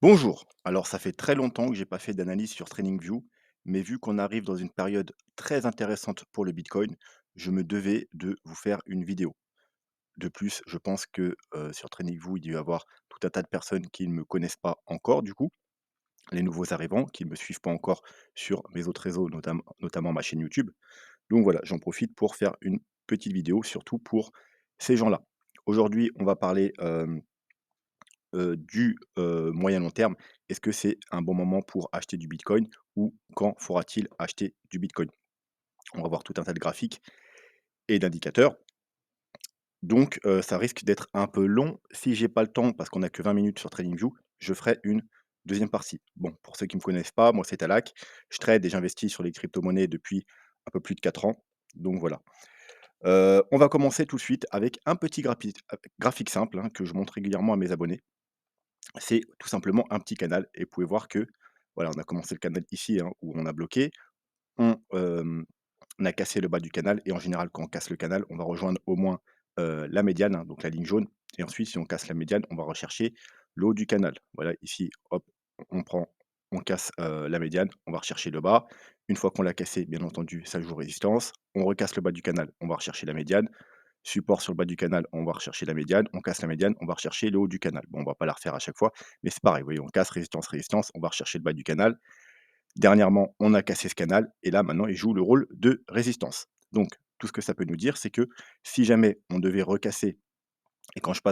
Bonjour. Alors, ça fait très longtemps que j'ai pas fait d'analyse sur TradingView, mais vu qu'on arrive dans une période très intéressante pour le Bitcoin, je me devais de vous faire une vidéo. De plus, je pense que sur TradingView, il doit y avoir tout un tas de personnes qui ne me connaissent pas encore, du coup, les nouveaux arrivants, qui ne me suivent pas encore sur mes autres réseaux, notamment ma chaîne YouTube. Donc voilà, j'en profite pour faire une petite vidéo, surtout pour ces gens-là. Aujourd'hui, on va parler du, moyen long terme. Est-ce que c'est un bon moment pour acheter du bitcoin ou quand faudra-t-il acheter du bitcoin? On va voir tout un tas de graphiques et d'indicateurs. Donc ça risque d'être un peu long. Si j'ai pas le temps, parce qu'on a que 20 minutes sur TradingView, je ferai une deuxième partie. Bon, pour ceux qui ne me connaissent pas, moi c'est Talak. Je trade et j'investis sur les crypto-monnaies depuis un peu plus de 4 ans. Donc voilà. On va commencer tout de suite avec un petit graphique simple, hein, que je montre régulièrement à mes abonnés. C'est tout simplement un petit canal et vous pouvez voir que, voilà, on a commencé le canal ici, hein, où on a bloqué. On a cassé le bas du canal et en général, quand on casse le canal, on va rejoindre au moins, la médiane, hein, donc la ligne jaune et ensuite, si on casse la médiane, on va rechercher le haut du canal. Voilà, ici, hop, on prend on casse, la médiane, on va rechercher le bas. Une fois qu'on l'a cassé, bien entendu, ça joue résistance. On recasse le bas du canal, on va rechercher la médiane. Support sur le bas du canal, on va rechercher la médiane, on casse la médiane, on va rechercher le haut du canal. Bon, on va pas la refaire à chaque fois, mais c'est pareil, vous voyez, on casse, résistance, résistance, on va rechercher le bas du canal. Dernièrement, on a cassé ce canal et là, maintenant, il joue le rôle de résistance. Donc, tout ce que ça peut nous dire, c'est que si jamais on devait recasser, et quand je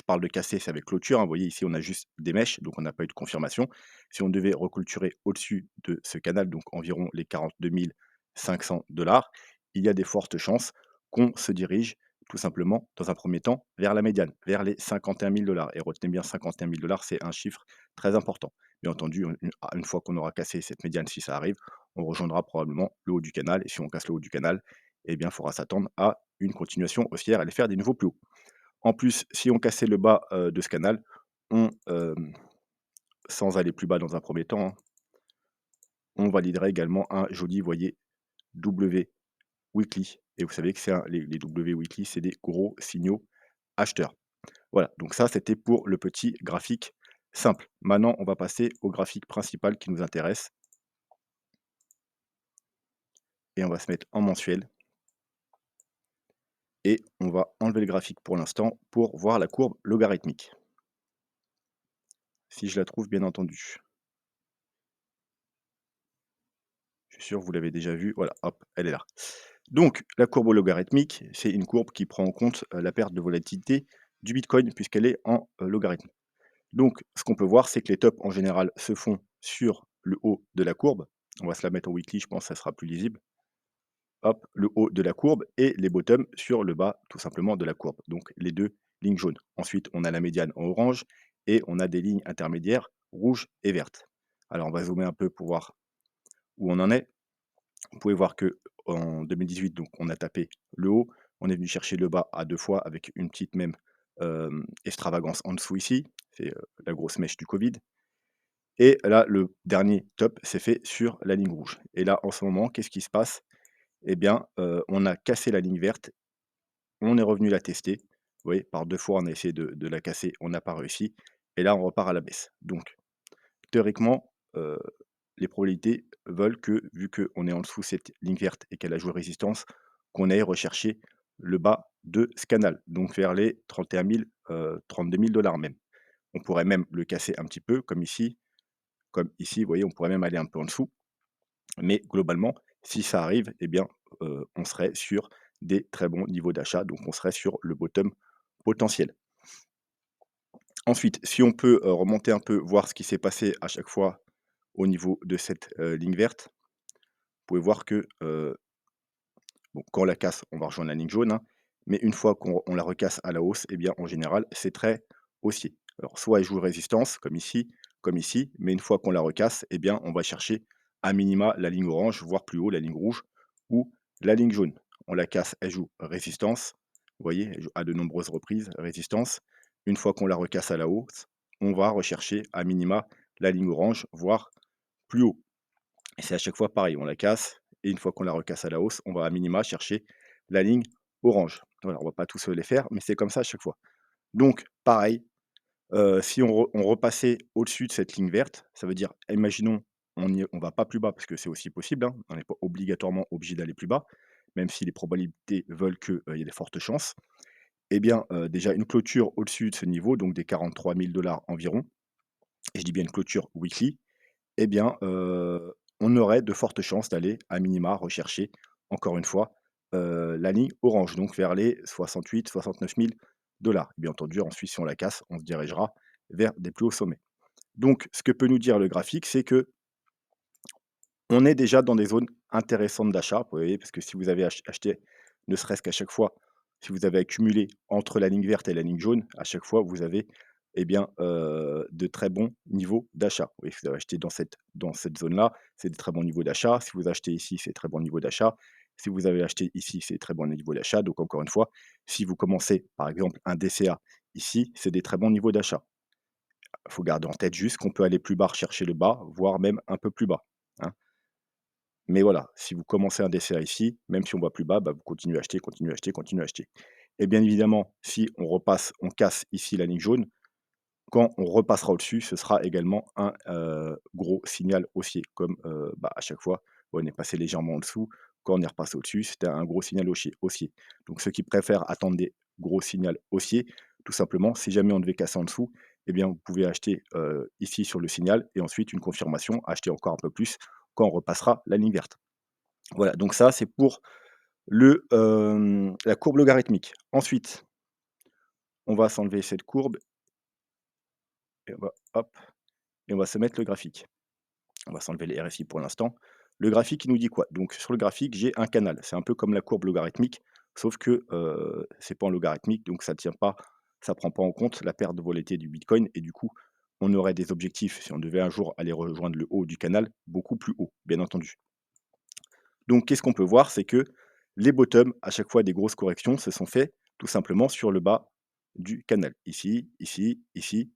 parle de casser, c'est avec clôture, hein, vous voyez ici, on a juste des mèches, donc on n'a pas eu de confirmation. Si on devait reclôturer au-dessus de ce canal, donc environ les 42 500 $, il y a des fortes chances qu'on se dirige tout simplement, dans un premier temps, vers la médiane, vers les 51 000 $. Et retenez bien 51 000 $, c'est un chiffre très important. Bien entendu, une fois qu'on aura cassé cette médiane, si ça arrive, on rejoindra probablement le haut du canal. Et si on casse le haut du canal, eh bien, il faudra s'attendre à une continuation haussière et aller faire des nouveaux plus hauts. En plus, si on cassait le bas, de ce canal, on, sans aller plus bas dans un premier temps, hein, on validerait également un joli, vous voyez, W weekly et vous savez que c'est un les W weekly, c'est des gros signaux acheteurs. Voilà, donc ça, c'était pour le petit graphique simple. Maintenant, on va passer au graphique principal qui nous intéresse et on va se mettre en mensuel et on va enlever le graphique pour l'instant pour voir la courbe logarithmique. Si je la trouve, bien entendu. Je suis sûr que vous l'avez déjà vue. Voilà, hop, elle est là. Donc, la courbe logarithmique, c'est une courbe qui prend en compte la perte de volatilité du Bitcoin puisqu'elle est en logarithme. Donc, ce qu'on peut voir, c'est que les tops en général se font sur le haut de la courbe. On va se la mettre en weekly, je pense que ça sera plus lisible. Hop, le haut de la courbe et les bottoms sur le bas tout simplement de la courbe. Donc, les deux lignes jaunes. Ensuite, on a la médiane en orange et on a des lignes intermédiaires rouges et vertes. Alors, on va zoomer un peu pour voir où on en est. Vous pouvez voir que en 2018, donc on a tapé le haut, on est venu chercher le bas à 2 fois avec une petite même, extravagance en dessous ici, c'est, la grosse mèche du covid et là, le dernier top s'est fait sur la ligne rouge et là, en ce moment, qu'est-ce qui se passe? Eh bien, on a cassé la ligne verte, on est revenu la tester. Vous voyez, par 2 fois, on a essayé de la casser, on n'a pas réussi et là, on repart à la baisse. Donc théoriquement, les probabilités veulent que, vu qu'on est en dessous de cette ligne verte et qu'elle a joué résistance, qu'on aille rechercher le bas de ce canal, donc vers les 31 000, 32 000 même. On pourrait même le casser un petit peu comme ici, vous voyez, on pourrait même aller un peu en dessous, mais globalement, si ça arrive, eh bien, on serait sur des très bons niveaux d'achat, donc on serait sur le bottom potentiel. Ensuite, si on peut, remonter un peu, voir ce qui s'est passé à chaque fois au niveau de cette, ligne verte, vous pouvez voir que, bon, quand on la casse, on va rejoindre la ligne jaune, hein, mais une fois qu'on la recasse à la hausse, eh bien, en général, c'est très haussier. Alors, soit elle joue résistance, comme ici, mais une fois qu'on la recasse, eh bien, on va chercher à minima la ligne orange, voire plus haut, la ligne rouge ou la ligne jaune. On la casse, elle joue résistance. Vous voyez, elle joue à de nombreuses reprises, résistance. Une fois qu'on la recasse à la hausse, on va rechercher à minima la ligne orange, voire plus haut. Et c'est à chaque fois pareil, on la casse et une fois qu'on la recasse à la hausse, on va à minima chercher la ligne orange. Voilà, on va pas tous les faire, mais c'est comme ça à chaque fois. Donc pareil, Si on repassait au-dessus de cette ligne verte, ça veut dire, imaginons, on va pas plus bas parce que c'est aussi possible, hein, on n'est pas obligatoirement obligé d'aller plus bas, même si les probabilités veulent que, il y ait de fortes chances. Eh bien, déjà une clôture au-dessus de ce niveau, donc des 43 000 environ, et je dis bien une clôture weekly, eh bien, on aurait de fortes chances d'aller à minima rechercher, encore une fois, la ligne orange, donc vers les 68 000-69 000. Bien entendu, ensuite, si on la casse, on se dirigera vers des plus hauts sommets. Donc ce que peut nous dire le graphique, c'est que on est déjà dans des zones intéressantes d'achat, vous voyez? Parce que si vous avez acheté, ne serait-ce qu'à chaque fois, si vous avez accumulé entre la ligne verte et la ligne jaune, à chaque fois, vous avez, eh bien, de très bons niveaux d'achat. Oui, si vous avez acheté dans cette zone-là, c'est des très bons niveaux d'achat. Si vous achetez ici, c'est très bons niveaux d'achat. Si vous avez acheté ici, c'est très bons niveaux d'achat. Donc encore une fois, si vous commencez, par exemple, un DCA ici, c'est des très bons niveaux d'achat. Il faut garder en tête juste qu'on peut aller plus bas, rechercher le bas, voire même un peu plus bas, hein. Mais voilà, si vous commencez un dessert ici, même si on va plus bas, bah, vous continuez à acheter, continuez à acheter, continuez à acheter. Et bien évidemment, si on casse ici la ligne jaune, quand on repassera au-dessus, ce sera également un, gros signal haussier comme, bah, à chaque fois, on est passé légèrement en dessous. Quand on est repassé au-dessus, c'était un gros signal haussier. Donc ceux qui préfèrent attendre des gros signaux haussiers, tout simplement, si jamais on devait casser en dessous, eh bien, vous pouvez acheter, ici sur le signal et ensuite une confirmation, acheter encore un peu plus quand on repassera la ligne verte. Voilà, donc ça, c'est pour la courbe logarithmique. Ensuite, on va s'enlever cette courbe et on va hop et on va se mettre le graphique. On va s'enlever les RSI pour l'instant. Le graphique, il nous dit quoi? Donc sur le graphique, j'ai un canal. C'est un peu comme la courbe logarithmique, sauf que, c'est pas en logarithmique, donc ça prend pas en compte la perte de volatilité du bitcoin et du coup, on aurait des objectifs, si on devait un jour aller rejoindre le haut du canal, beaucoup plus haut, bien entendu. Donc qu'est-ce qu'on peut voir? C'est que les bottoms, à chaque fois des grosses corrections, se sont faits tout simplement sur le bas du canal. Ici, ici, ici,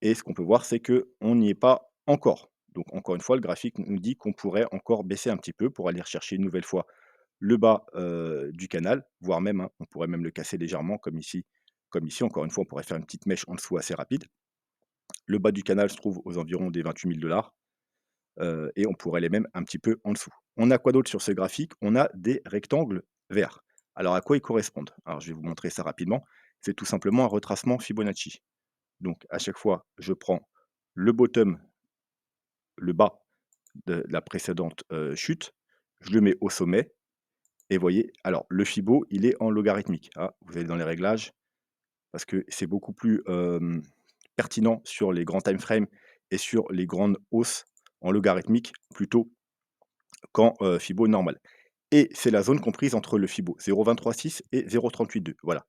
et ce qu'on peut voir, c'est qu'on n'y est pas encore. Donc encore une fois, le graphique nous dit qu'on pourrait encore baisser un petit peu pour aller rechercher une nouvelle fois le bas, du canal, voire même, hein, on pourrait même le casser légèrement comme ici. Encore une fois, on pourrait faire une petite mèche en dessous assez rapide. Le bas du canal se trouve aux environs des 28 000 et on pourrait aller même un petit peu en dessous. On a quoi d'autre sur ce graphique? On a des rectangles verts. Alors à quoi ils correspondent? Alors je vais vous montrer ça rapidement. C'est tout simplement un retracement Fibonacci. Donc à chaque fois, je prends le bottom, le bas de la précédente, chute, je le mets au sommet et voyez, alors le Fibo, il est en logarithmique, hein. Vous allez dans les réglages parce que c'est beaucoup plus, pertinent sur les grands time frames et sur les grandes hausses en logarithmique plutôt qu'en, Fibo normal. Et c'est la zone comprise entre le Fibo 0,236 et 0,382, voilà.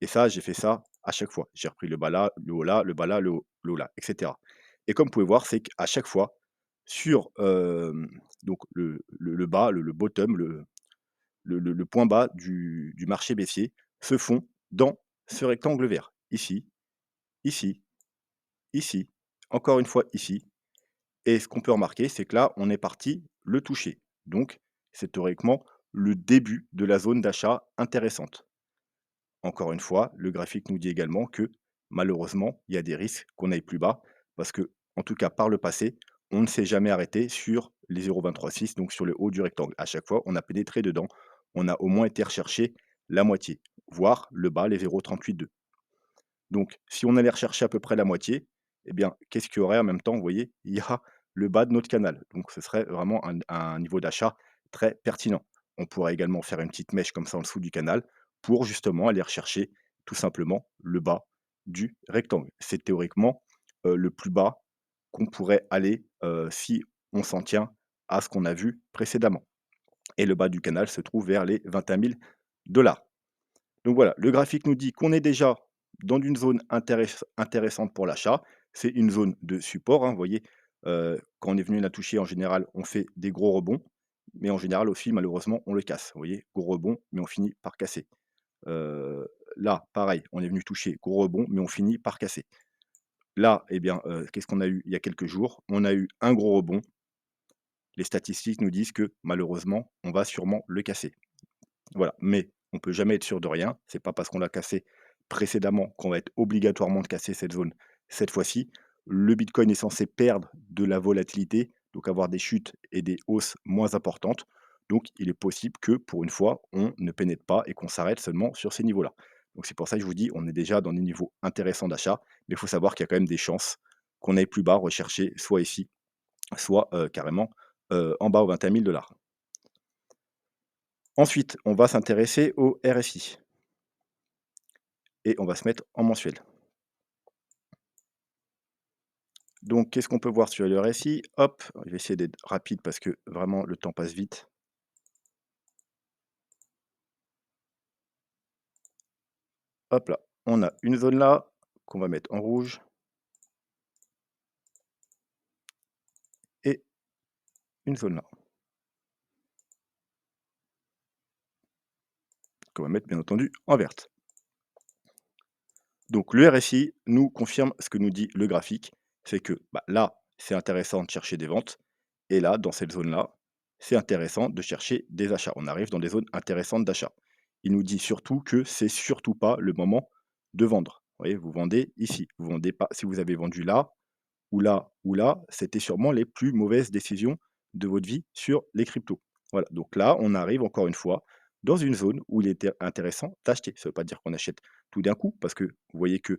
Et ça, j'ai fait ça à chaque fois. J'ai repris le bas là, le haut là, le bas là, le haut là, et cetera. Et comme vous pouvez voir, c'est qu'à chaque fois sur, donc le bas, le bottom, le point bas du marché baissier se font dans ce rectangle vert. Ici, ici, ici, encore une fois ici. Et ce qu'on peut remarquer, c'est que là, on est parti le toucher. Donc, c'est théoriquement le début de la zone d'achat intéressante. Encore une fois, le graphique nous dit également que malheureusement, il y a des risques qu'on aille plus bas parce que, en tout cas par le passé, on ne s'est jamais arrêté sur les 0,236, donc sur le haut du rectangle. À chaque fois, on a pénétré dedans. On a au moins été rechercher la moitié, voire le bas, les 0,382. Donc, si on allait rechercher à peu près la moitié, eh bien, qu'est-ce qu'il y aurait en même temps? Vous voyez, il y a le bas de notre canal. Donc, ce serait vraiment un niveau d'achat très pertinent. On pourrait également faire une petite mèche comme ça en dessous du canal pour justement aller rechercher tout simplement le bas du rectangle. C'est théoriquement le plus bas qu'on pourrait aller si on s'en tient à ce qu'on a vu précédemment. Et le bas du canal se trouve vers les 21 000 $. Donc voilà, le graphique nous dit qu'on est déjà dans une zone intéressante pour l'achat. C'est une zone de support, hein, vous voyez, quand on est venu la toucher, en général, on fait des gros rebonds, mais en général aussi, malheureusement, on le casse. Vous voyez, gros rebond, mais on finit par casser. Heu, Là, pareil, on est venu toucher, gros rebond, mais on finit par casser. Là, eh bien, qu'est-ce qu'on a eu il y a quelques jours? On a eu un gros rebond. Les statistiques nous disent que malheureusement, on va sûrement le casser. Voilà, mais on peut jamais être sûr de rien. C'est pas parce qu'on l'a cassé précédemment qu'on va être obligatoirement de casser cette zone cette fois-ci. Le bitcoin est censé perdre de la volatilité, donc avoir des chutes et des hausses moins importantes. Donc il est possible que pour une fois, on ne pénètre pas et qu'on s'arrête seulement sur ces niveaux-là. Donc c'est pour ça que je vous dis, on est déjà dans des niveaux intéressants d'achat, mais il faut savoir qu'il y a quand même des chances qu'on aille plus bas rechercher soit ici, soit, carrément, en bas aux 21 000 $. Ensuite, on va s'intéresser au RSI et on va se mettre en mensuel. Donc qu'est-ce qu'on peut voir sur le RSI? Hop, je vais essayer d'être rapide parce que vraiment le temps passe vite. Hop là, on a une zone là qu'on va mettre en rouge et une zone là qu'on va mettre bien entendu en verte. Donc le RSI nous confirme ce que nous dit le graphique, c'est que, bah, là, c'est intéressant de chercher des ventes et là, dans cette zone-là, c'est intéressant de chercher des achats. On arrive dans des zones intéressantes d'achat. Il nous dit surtout que c'est surtout pas le moment de vendre. Vous voyez, vous vendez ici, vous vendez pas si vous avez vendu là ou là, c'était sûrement les plus mauvaises décisions de votre vie sur les cryptos. Voilà, donc là, on arrive encore une fois dans une zone où il était intéressant d'acheter. Ça ne veut pas dire qu'on achète tout d'un coup, parce que vous voyez que,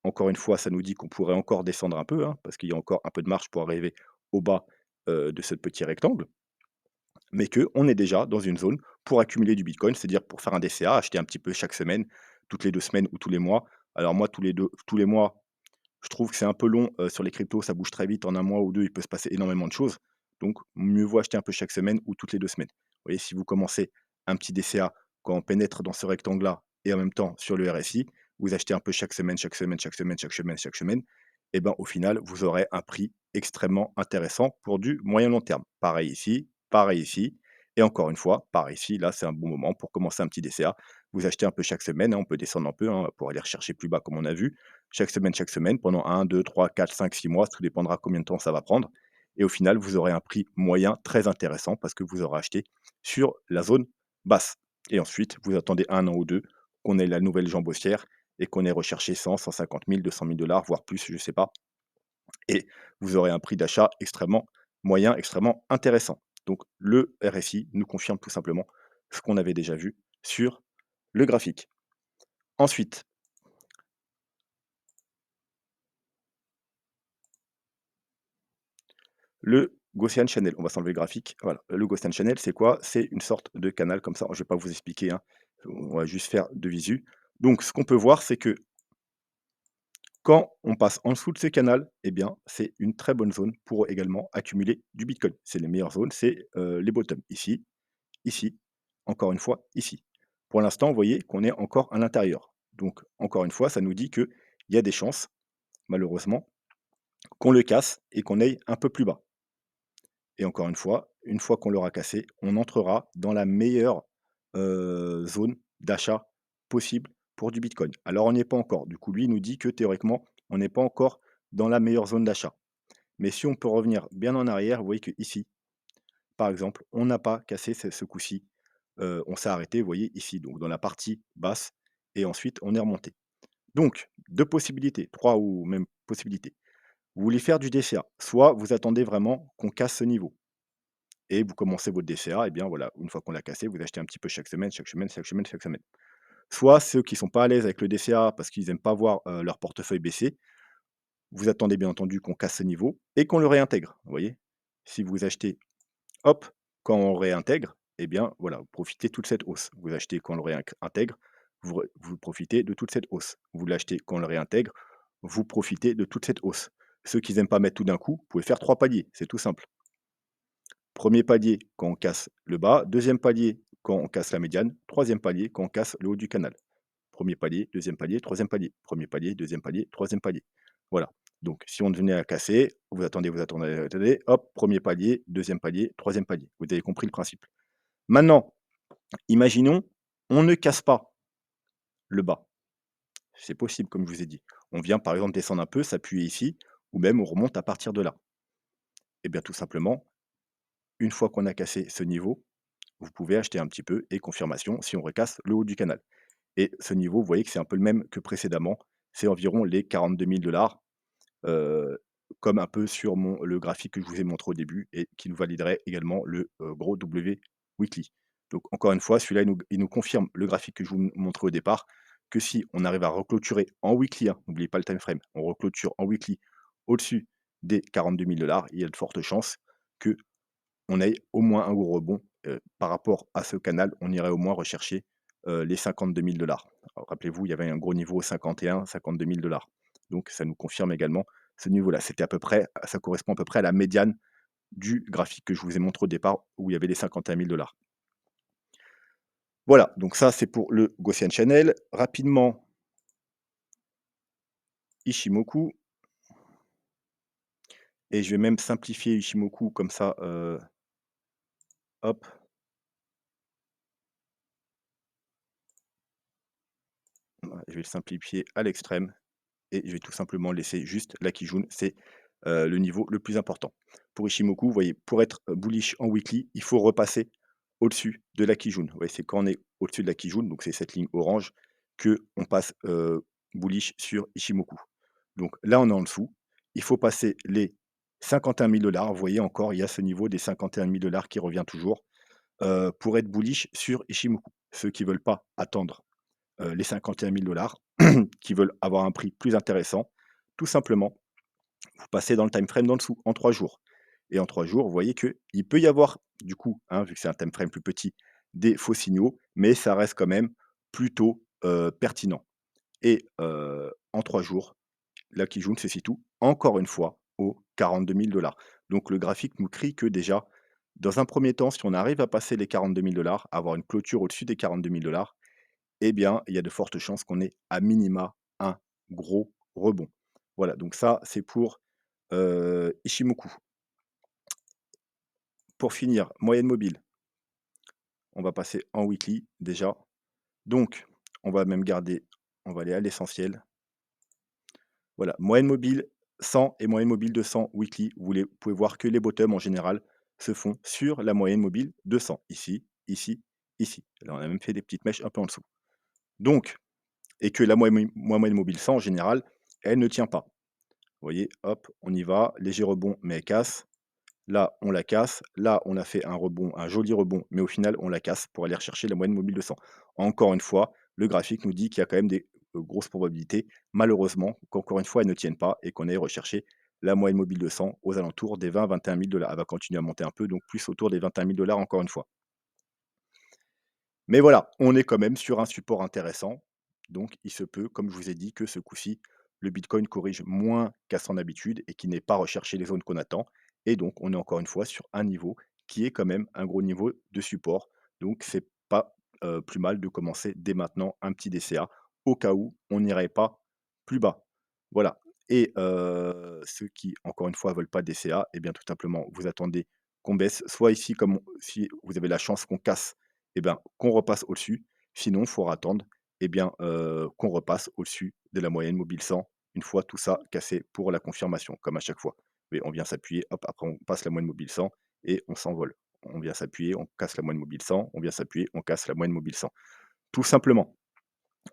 encore une fois, ça nous dit qu'on pourrait encore descendre un peu, hein, parce qu'il y a encore un peu de marge pour arriver au bas de ce petit rectangle, mais qu'on est déjà dans une zone pour accumuler du Bitcoin, c'est-à-dire pour faire un DCA, acheter un petit peu chaque semaine, toutes les 2 semaines ou tous les mois. Alors moi, tous les mois, je trouve que c'est un peu long, sur les cryptos, ça bouge très vite. En un mois ou 2, il peut se passer énormément de choses. Donc mieux vaut acheter un peu chaque semaine ou toutes les 2 semaines. Vous voyez, si vous commencez un petit DCA quand on pénètre dans ce rectangle-là et en même temps sur le RSI, vous achetez un peu chaque semaine, chaque semaine, chaque semaine, chaque semaine, chaque semaine et ben, au final, vous aurez un prix extrêmement intéressant pour du moyen long terme. Pareil ici et encore une fois, pareil ici, là, c'est un bon moment pour commencer un petit DCA. Vous achetez un peu chaque semaine, hein, on peut descendre un peu, hein, pour aller rechercher plus bas comme on a vu chaque semaine, pendant 1, 2, 3, 4, 5, 6 mois, tout dépendra combien de temps ça va prendre. Et au final, vous aurez un prix moyen très intéressant parce que vous aurez acheté sur la zone basse. Et ensuite, vous attendez 1 an ou 2 qu'on ait la nouvelle jambe haussière et qu'on ait recherché 100, 150 000, 200 000 $, voire plus, je ne sais pas. Et vous aurez un prix d'achat extrêmement moyen, extrêmement intéressant. Donc le RSI nous confirme tout simplement ce qu'on avait déjà vu sur le graphique. Ensuite, le Gaussian Channel, on va s'enlever le graphique. Voilà, le Gaussian Channel, c'est quoi? C'est une sorte de canal comme ça. Je ne vais pas vous expliquer, hein. On va juste faire de visu. Donc, ce qu'on peut voir, c'est que quand on passe en dessous de ce canal, eh bien, c'est une très bonne zone pour également accumuler du Bitcoin. C'est les meilleures zones, c'est les bottoms. Ici, ici, encore une fois, ici. Pour l'instant, vous voyez qu'on est encore à l'intérieur. Donc, encore une fois, ça nous dit qu'il y a des chances, malheureusement, qu'on le casse et qu'on aille un peu plus bas. Et encore une fois qu'on l'aura cassé, on entrera dans la meilleure, zone d'achat possible pour du bitcoin. Alors on n'y est pas encore. Du coup, lui, il nous dit que théoriquement, on n'est pas encore dans la meilleure zone d'achat. Mais si on peut revenir bien en arrière, vous voyez qu'ici, par exemple, on n'a pas cassé ce coup-ci. On s'est arrêté, vous voyez, ici, donc dans la partie basse et ensuite on est remonté. Donc 2 possibilités, 3 ou même possibilités. Vous voulez faire du DCA, soit vous attendez vraiment qu'on casse ce niveau. Et vous commencez votre DCA et bien voilà, une fois qu'on l'a cassé, vous achetez un petit peu chaque semaine, chaque semaine, chaque semaine, chaque semaine. Soit ceux qui sont pas à l'aise avec le DCA parce qu'ils aiment pas voir, leur portefeuille baisser, vous attendez bien entendu qu'on casse ce niveau et qu'on le réintègre, vous voyez? Si vous achetez, hop, quand on réintègre et bien voilà, vous profitez de toute cette hausse. Vous achetez quand on le réintègre, vous profitez de toute cette hausse. Vous l'achetez quand on le réintègre, vous profitez de toute cette hausse. Ceux qui aiment pas mettre tout d'un coup, vous pouvez faire 3 paliers, c'est tout simple. Premier palier quand on casse le bas, deuxième palier quand on casse la médiane, troisième palier quand on casse le haut du canal. Premier palier, deuxième palier, troisième palier. Premier palier, deuxième palier, troisième palier. Voilà. Donc si on venait à casser, vous attendez, vous attendez, hop, premier palier, deuxième palier, troisième palier. Vous avez compris le principe. Maintenant, imaginons, on ne casse pas le bas. C'est possible, comme je vous ai dit. On vient par exemple descendre un peu, s'appuyer ici, ou même on remonte à partir de là. Et bien tout simplement, une fois qu'on a cassé ce niveau, vous pouvez acheter un petit peu et confirmation si on recasse le haut du canal. et ce niveau, vous voyez que c'est un peu le même que précédemment. C'est environ les 42 000 heu, comme un peu sur le graphique que je vous ai montré au début et qui nous validerait également le, gros W weekly. Donc encore une fois, celui-là, il nous confirme le graphique que je vous montrais au départ, que si on arrive à reclôturer en weekly, hein, n'oubliez pas le time frame, on reclôture en weekly au-dessus des 42 000 il y a de fortes chances qu'on ait au moins un gros rebond, par rapport à ce canal, on irait au moins rechercher, les 52 000. Alors rappelez-vous, il y avait un gros niveau 51-52 000. Donc ça nous confirme également ce niveau-là. C'était à peu près ça correspond à peu près à la médiane du graphique que je vous ai montré au départ où il y avait les 51 000. Voilà, donc ça c'est pour le Gaussian Channel. Rapidement, Ichimoku, et je vais même simplifier Ichimoku comme ça, hop, voilà, je vais le simplifier à l'extrême. Et je vais tout simplement laisser juste la Kijun, c'est, le niveau le plus important. Pour Ichimoku, vous voyez, pour être, bullish en weekly, il faut repasser au-dessus de la Kijun. Vous voyez, c'est quand on est au-dessus de la Kijun, donc c'est cette ligne orange, que on passe, bullish sur Ichimoku. Donc là, on est en dessous. Il faut passer les 51 000 $. Vous voyez encore, il y a ce niveau des 51 000 qui revient toujours, pour être bullish sur Ichimoku. Ceux qui veulent pas attendre les 51 000 qui veulent avoir un prix plus intéressant, tout simplement, vous passez dans le time frame d'en dessous, en 3 jours. Et en 3 jours, vous voyez qu'il peut y avoir, du coup, hein, vu que c'est un time frame plus petit, des faux signaux, mais ça reste quand même plutôt, pertinent. Et en 3 jours, la Kijun se situe encore une fois aux 42 000. Donc le graphique nous crie que déjà, dans un premier temps, si on arrive à passer les 42 000 avoir une clôture au-dessus des 42 000, eh bien, il y a de fortes chances qu'on ait à minima un gros rebond. Voilà, donc ça, c'est pour, Ichimoku. Pour finir, moyenne mobile, on va passer en weekly déjà. Donc, on va même garder on va aller à l'essentiel. Voilà, moyenne mobile 100 et moyenne mobile 200 weekly. Vous pouvez voir que les bottoms en général se font sur la moyenne mobile 200. Ici, ici, ici. Là, on a même fait des petites mèches un peu en dessous. Donc, et que la moyenne mobile 100 en général, elle ne tient pas. Vous voyez, hop, on y va, léger rebond, mais elle casse. Là, on la casse. Là, on a fait un rebond, un joli rebond, mais au final, on la casse pour aller rechercher la moyenne mobile de 100. Encore une fois, le graphique nous dit qu'il y a quand même des grosses probabilités, malheureusement, qu'encore une fois, elles ne tiennent pas et qu'on aille rechercher la moyenne mobile de 100 aux alentours des 20-21 000 $. Elle va continuer à monter un peu, donc plus autour des 21 000 $ encore une fois. Mais voilà, on est quand même sur un support intéressant. Donc, il se peut, comme je vous ai dit, que ce coup-ci, le Bitcoin corrige moins qu'à son habitude et qu'il n'ait pas recherché les zones qu'on attend. Et donc, on est encore une fois sur un niveau qui est quand même un gros niveau de support. Donc, c'est pas plus mal de commencer dès maintenant un petit DCA au cas où on n'irait pas plus bas. Voilà. Et ceux qui, encore une fois, veulent pas de DCA, eh bien, tout simplement, vous attendez qu'on baisse, soit ici, comme si vous avez la chance qu'on casse et ben, qu'on repasse au-dessus. Sinon, il faudra attendre, et bien, qu'on repasse au-dessus de la moyenne mobile 100, une fois tout ça cassé pour la confirmation, comme à chaque fois. Mais on vient s'appuyer, hop, après on passe la moyenne mobile 100 et on s'envole. On vient s'appuyer, on casse la moyenne mobile 100, on vient s'appuyer, on casse la moyenne mobile 100. Tout simplement.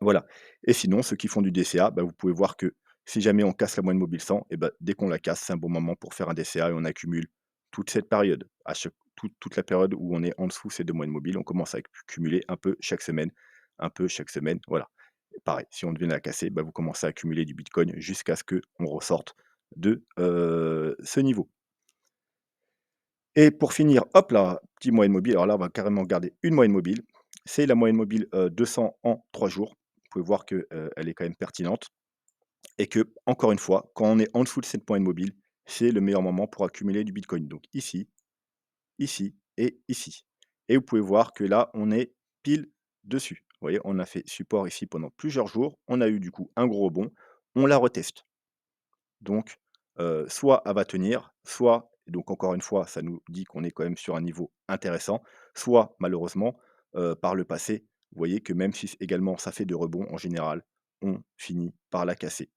Voilà. Et sinon, ceux qui font du DCA, bah, vous pouvez voir que si jamais on casse la moyenne mobile 100, et bah, dès qu'on la casse, c'est un bon moment pour faire un DCA et on accumule toute cette période. Toute la période où on est en dessous ces 2 moyennes mobiles, on commence à cumuler un peu chaque semaine, un peu chaque semaine, voilà. Et pareil, si on devait la casser, bah, vous commencez à accumuler du bitcoin jusqu'à ce qu'on ressorte de, ce niveau. Et pour finir, hop là, petit moyenne mobile, alors là, on va carrément garder une moyenne mobile. C'est la moyenne mobile, 200 en 3 jours. Vous pouvez voir que, elle est quand même pertinente et que encore une fois, quand on est en dessous de cette moyenne mobile, c'est le meilleur moment pour accumuler du bitcoin. Donc ici, ici et ici. Et vous pouvez voir que là, on est pile dessus. Vous voyez, on a fait support ici pendant plusieurs jours. On a eu du coup un gros rebond. On la reteste. Donc, soit elle va tenir, soit, donc encore une fois, ça nous dit qu'on est quand même sur un niveau intéressant, soit malheureusement, par le passé, vous voyez que même si également ça fait de rebonds, en général, on finit par la casser.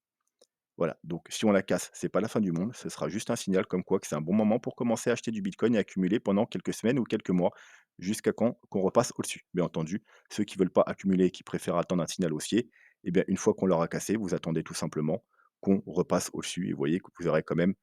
Voilà, donc si on la casse, c'est pas la fin du monde, ce sera juste un signal comme quoi que c'est un bon moment pour commencer à acheter du bitcoin et accumuler pendant quelques semaines ou quelques mois, jusqu'à quand qu'on repasse au-dessus. Bien entendu, ceux qui veulent pas accumuler et qui préfèrent attendre un signal haussier, eh bien, une fois qu'on leur a cassé, vous attendez tout simplement qu'on repasse au-dessus et vous voyez que vous aurez quand même